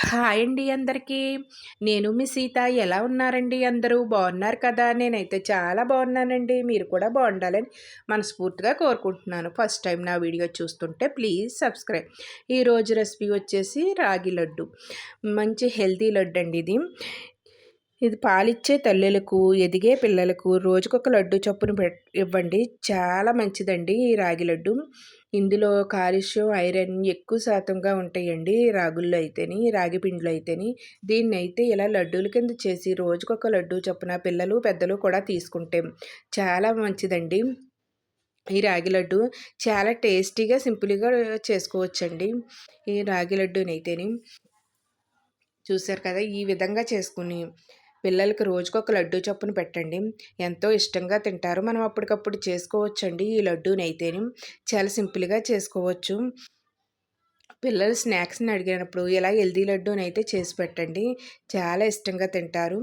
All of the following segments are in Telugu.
హాయ్ అండి అందరికీ. నేను మీ సీత. ఎలా ఉన్నారండి అందరూ? బాగున్నారు కదా? నేనైతే చాలా బాగున్నానండి. మీరు కూడా బాగుండాలని మనస్ఫూర్తిగా కోరుకుంటున్నాను. ఫస్ట్ టైం నా వీడియో చూస్తుంటే ప్లీజ్ సబ్స్క్రైబ్. ఈరోజు రెసిపీ వచ్చేసి రాగి లడ్డు. మంచి హెల్తీ లడ్డు అండి ఇది. ఇది పాలిచ్చే తల్లులకు, ఎదిగే పిల్లలకు రోజుకొక లడ్డు చొప్పున ఇవ్వండి. చాలా మంచిదండి ఈ రాగి లడ్డు. ఇందులో కాల్షియం, ఐరన్ ఎక్కువ శాతంగా ఉంటాయండి రాగుల్లో అయితేని, రాగి పిండిలో అయితేని. దీన్నైతే ఇలా లడ్డూల కింద చేసి రోజుకొక లడ్డు చొప్పున పిల్లలు, పెద్దలు కూడా తీసుకుంటే చాలా మంచిదండి. ఈ రాగి లడ్డు చాలా టేస్టీగా, సింపుల్‌గా చేసుకోవచ్చండి. ఈ రాగి లడ్డూనైతేని. చూసారు కదా! ఈ విధంగా చేసుకుని పిల్లలకి రోజుకొక లడ్డూ చొప్పున పెట్టండి. ఎంతో ఇష్టంగా తింటారు. మనం అప్పటికప్పుడు చేసుకోవచ్చండి ఈ లడ్డూనైతేని. చాలా సింపుల్‌గా చేసుకోవచ్చు. పిల్లలు స్నాక్స్‌ని అడిగినప్పుడు ఇలా హెల్తీ లడ్డూనైతే చేసి పెట్టండి. చాలా ఇష్టంగా తింటారు.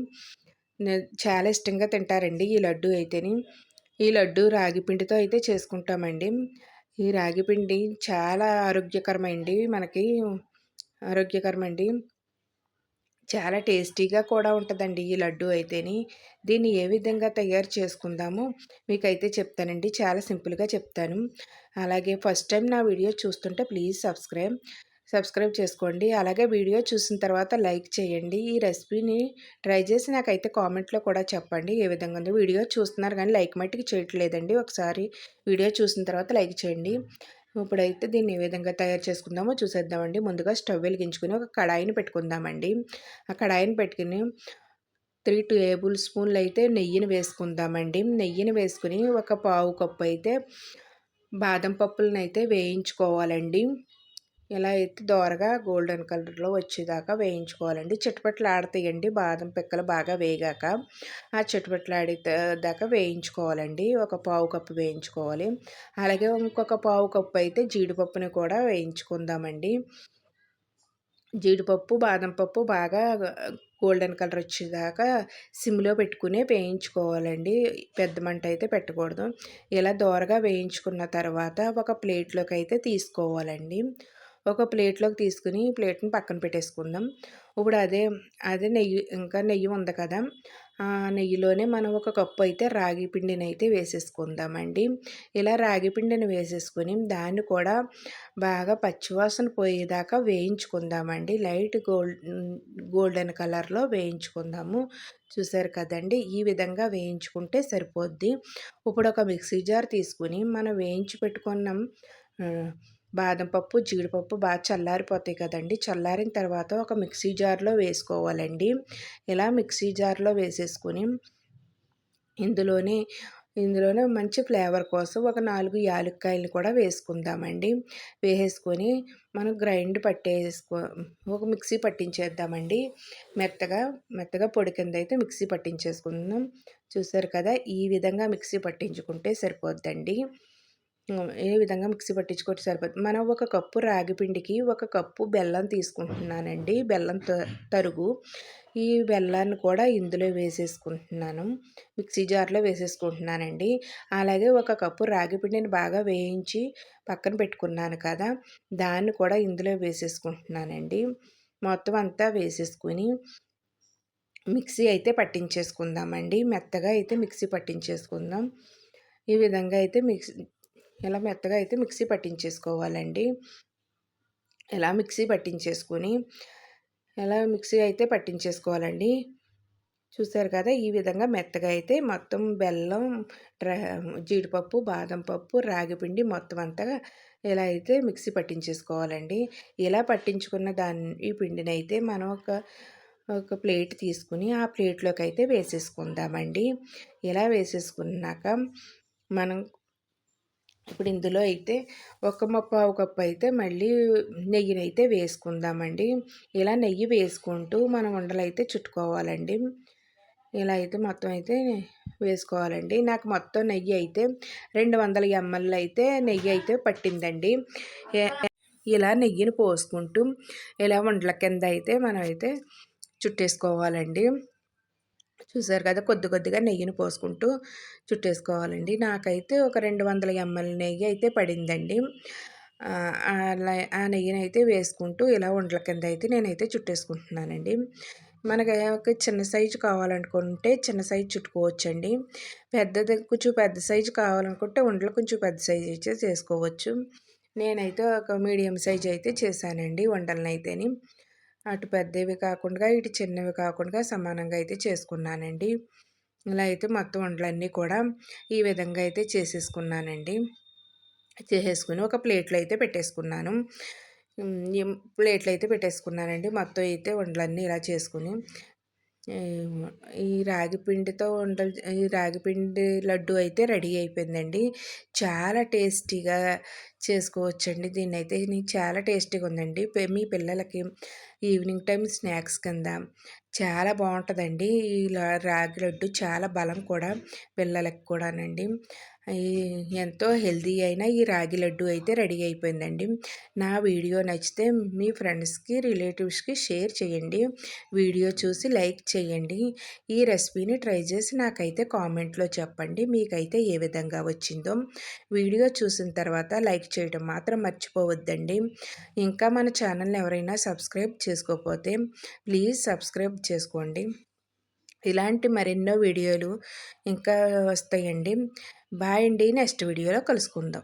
చాలా ఇష్టంగా తింటారండి ఈ లడ్డూ అయితేని. ఈ లడ్డూ రాగి పిండితో అయితే చేసుకుంటామండి. ఈ రాగి పిండి చాలా ఆరోగ్యకరమండి. చాలా టేస్టీగా కూడా ఉంటుందండి ఈ లడ్డు అయితేని. దీన్ని ఏ విధంగా తయారు చేసుకుందామో మీకైతే చెప్తానండి. చాలా సింపుల్‌గా చెప్తాను. అలాగే ఫస్ట్ టైం నా వీడియో చూస్తుంటే ప్లీజ్ సబ్స్క్రైబ్ చేసుకోండి. అలాగే వీడియో చూసిన తర్వాత లైక్ చేయండి. ఈ రెసిపీని ట్రై చేసి నాకైతే కామెంట్లో కూడా చెప్పండి ఏ విధంగా ఉందో. వీడియో చూస్తున్నారు కానీ లైక్ మట్టుకు చేయట్లేదండి. ఒకసారి వీడియో చూసిన తర్వాత లైక్ చేయండి. ఇప్పుడైతే దీన్ని ఏ విధంగా తయారు చేసుకుందామో చూసేద్దామండి. ముందుగా స్టవ్ వెలిగించుకొని ఒక కడాయిని పెట్టుకుందామండి. ఆ కడాయిని పెట్టుకుని 3 టేబుల్ స్పూన్లు అయితే నెయ్యిని వేసుకుందామండి. నెయ్యిని వేసుకుని ఒక పావు కప్పు అయితే బాదం పప్పులనైతే వేయించుకోవాలండి. ఇలా అయితే దోరగా గోల్డెన్ కలర్లో వచ్చేదాకా వేయించుకోవాలండి. చిటపటలాడతాయండి బాదం పిక్కలు బాగా వేగాక. ఆ చిటపటలాడే దాకా వేయించుకోవాలండి. ఒక పావు కప్పు వేయించుకోవాలి. అలాగే ఇంకొక పావు కప్పు అయితే జీడిపప్పుని కూడా వేయించుకుందామండి. జీడిపప్పు, బాదం పప్పు బాగా గోల్డెన్ కలర్ వచ్చేదాకా సిమ్‌లో పెట్టుకుని వేయించుకోవాలండి. పెద్ద మంట అయితే పెట్టకూడదు. ఇలా దోరగా వేయించుకున్న తర్వాత ఒక ప్లేట్‌లోకి అయితే తీసుకోవాలండి. ఒక ప్లేట్‌లోకి తీసుకుని ప్లేట్‌ని పక్కన పెట్టేసుకుందాం. ఇప్పుడు అదే నెయ్యి ఉంది కదా! ఆ నెయ్యిలోనే మనం ఒక కప్పు అయితే రాగి పిండిని అయితే వేసేసుకుందామండి. ఇలా రాగి పిండిని వేసేసుకొని దాన్ని కూడా బాగా పచ్చివాసన పోయేదాకా వేయించుకుందామండి. లైట్ గోల్డెన్ కలర్లో వేయించుకుందాము. చూసారు కదండి! ఈ విధంగా వేయించుకుంటే సరిపోద్ది. ఇప్పుడు ఒక మిక్సీ జార్ తీసుకొని మనం వేయించి పెట్టుకున్న బాదం పప్పు, జీడిపప్పు బాగా చల్లారిపోతాయి కదండి! చల్లారిన తర్వాత ఒక మిక్సీ జార్లో వేసుకోవాలండి. ఇలా మిక్సీ జార్లో వేసేసుకొని ఇందులోనే మంచి ఫ్లేవర్ కోసం ఒక 4 యాలక్కాయలు కూడా వేసుకుందామండి. వేసేసుకొని మనం ఒక మిక్సీ పట్టించేద్దామండి. మెత్తగా పొడి కింద అయితే మిక్సీ పట్టించేసుకుందాం. చూసారు కదా! ఈ విధంగా మిక్సీ పట్టించుకుంటే సరిపోద్దండి. ఏ విధంగా మిక్సీ పట్టించుకుంటే సరిపోద్ది. మనం ఒక కప్పు రాగి పిండికి ఒక కప్పు బెల్లం తీసుకుంటున్నానండి. బెల్లం తరుగు. ఈ బెల్లాన్ని కూడా ఇందులో వేసేసుకుంటున్నాను. మిక్సీ జార్లో వేసేసుకుంటున్నానండి. అలాగే ఒక కప్పు రాగి పిండిని బాగా వేయించి పక్కన పెట్టుకున్నాను కదా! దాన్ని కూడా ఇందులో వేసేసుకుంటున్నానండి. మొత్తం అంతా వేసేసుకొని మిక్సీ అయితే పట్టించేసుకుందామండి. మెత్తగా అయితే మిక్సీ పట్టించేసుకుందాం. ఈ విధంగా అయితే ఇలా మెత్తగా అయితే మిక్సీ పట్టించేసుకోవాలండి. ఇలా మిక్సీ అయితే పట్టించేసుకోవాలండి. చూసారు కదా! ఈ విధంగా మెత్తగా అయితే మొత్తం బెల్లం, జీడిపప్పు, బాదం పప్పు, రాగిపిండి మొత్తం అంతా ఇలా అయితే మిక్సీ పట్టించేసుకోవాలండి. ఇలా పట్టించుకున్న ఈ పిండిని అయితే మనం ఒక ప్లేట్ తీసుకుని ఆ ప్లేట్లోకి అయితే వేసేసుకుందామండి. ఇలా వేసేసుకున్నాక మనం ఇప్పుడు ఇందులో అయితే ఒక పావు కప్పు అయితే మళ్ళీ నెయ్యినైతే వేసుకుందామండి. ఇలా నెయ్యి వేసుకుంటూ మనం ఉండలైతే చుట్టుకోవాలండి. ఇలా అయితే మొత్తం అయితే వేసుకోవాలండి. నాకు మొత్తం నెయ్యి అయితే 200 ml అయితే నెయ్యి అయితే పట్టిందండి. ఇలా నెయ్యిని పోసుకుంటూ ఇలా ఉండల కింద అయితే మనమైతే చుట్టేసుకోవాలండి. చూసారు కదా! కొద్దిగా నెయ్యిని పోసుకుంటూ చుట్టేసుకోవాలండి. నాకైతే ఒక 200 ml నెయ్యి అయితే పడిందండి. అలా ఆ నెయ్యినైతే వేసుకుంటూ ఇలా ఉండల కింద అయితే నేనైతే చుట్టేసుకుంటున్నానండి. మనకి ఒక చిన్న సైజు కావాలనుకుంటే చిన్న సైజు చుట్టుకోవచ్చండి. కొంచెం పెద్ద సైజు కావాలనుకుంటే ఉండలు కొంచెం పెద్ద సైజు అయితే చేసుకోవచ్చు. నేనైతే ఒక మీడియం సైజ్ అయితే చేశానండి ఉండలనైతేని. అటు పెద్దవి కాకుండా, ఇటు చిన్నవి కాకుండా సమానంగా అయితే చేసుకున్నానండి. ఇలా అయితే మొత్తం ఉండలన్నీ కూడా ఈ విధంగా అయితే చేసేసుకున్నానండి. చేసేసుకొని ఒక ప్లేట్‌లో అయితే పెట్టేసుకున్నాను. ప్లేట్‌లో అయితే పెట్టేసుకున్నానండి. మొత్తం అయితే ఉండలన్నీ ఇలా చేసుకొని ఏమో ఈ రాగి పిండితో ఈ రాగి పిండి లడ్డు అయితే రెడీ అయిపోయిందండి. చాలా టేస్టీగా చేసుకోవచ్చండి. దీన్నైతే చాలా టేస్టీగా ఉందండి. మీ పిల్లలకి ఈవినింగ్ టైమ్ స్నాక్స్ కింద చాలా బావుంటదండి. రాగి లడ్డు చాలా బలం కూడా పిల్లలకి కూడానండి. ఈ ఎంతో హెల్తీ అయిన ఈ రాగి లడ్డు అయితే రెడీ అయిపోయిందండి. నా వీడియో నచ్చితే మీ ఫ్రెండ్స్‌కి, రిలేటివ్స్‌కి షేర్ చేయండి. వీడియో చూసి లైక్ చేయండి. ఈ రెసిపీని ట్రై చేసి నాకైతే కామెంట్‌లో చెప్పండి. మీకైతే ఏ విధంగా వచ్చిందో. వీడియో చూసిన తర్వాత లైక్ చేయడం మాత్రం మర్చిపోవద్దండి. ఇంకా మన ఛానల్‌ని ఎవరైనా సబ్స్క్రైబ్ చేసుకోకపోతే ప్లీజ్ సబ్స్క్రైబ్ చేసుకోండి. ఇలాంటి మరెన్నో వీడియోలు ఇంకా వస్తాయండి. బాయ్ అండి. నెక్స్ట్ వీడియోలో కలుసుకుందాం.